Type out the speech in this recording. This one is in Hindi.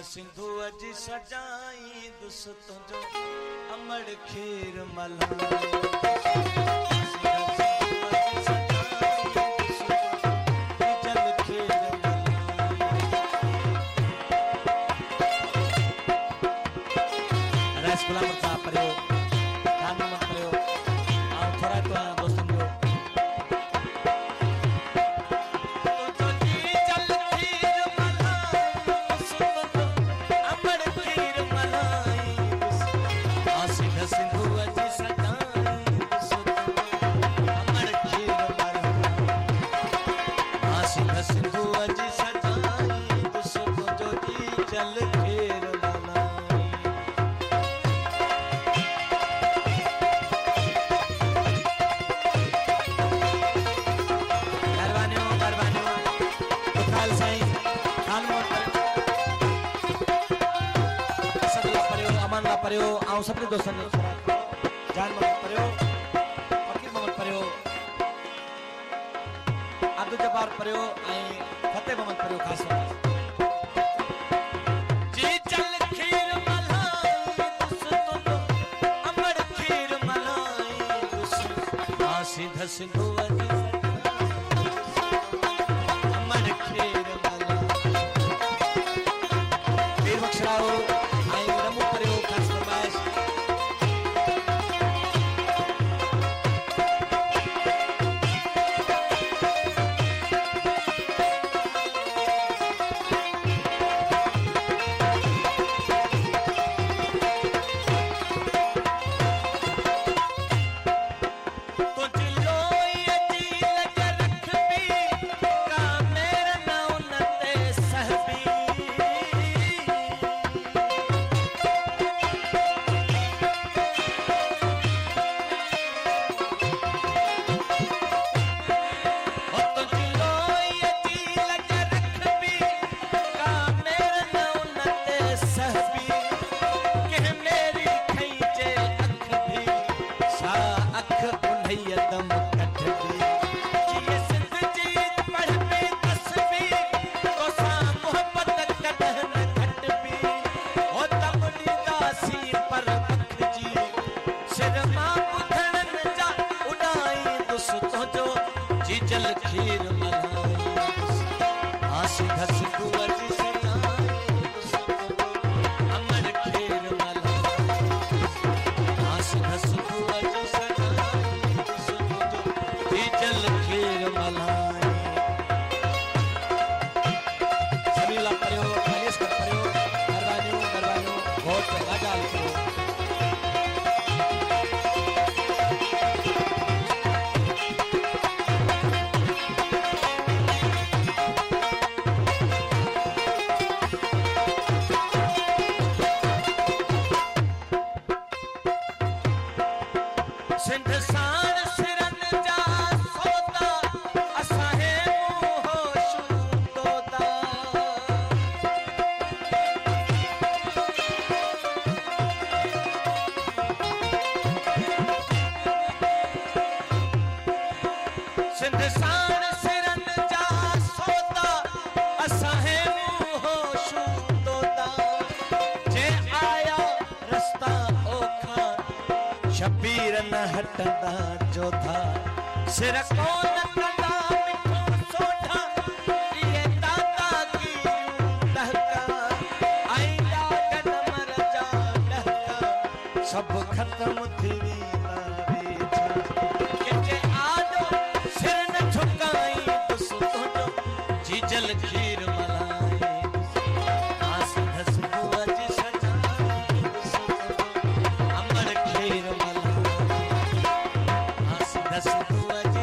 सिंधु अजी सजाई दुस तुझो अमड़ खीर मलाई पर्यो आऊं सभी दोस्तों ने जान मोहम्मद पर्यो फकीर मोहम्मद पर्यो अब्दुल जब्बार पर्यो फतेह मोहम्मद पर्यो खास जी चल खीर मलाई दुस अमर खीर मलाई दुस सिंध सिंधु अमर खीर मलाई वीर बख्शराओ शबीर न हटदा जोधा सिर कौन कदा मिठो सोठा ये दाता की दहका आई डागन मर जा डहका सब खत्म थी के आदो सिर न झुकाई दुस तुझो जी जल खीर मलाई आस धस बुअज सजाई दुस अमर खीर मलाई That's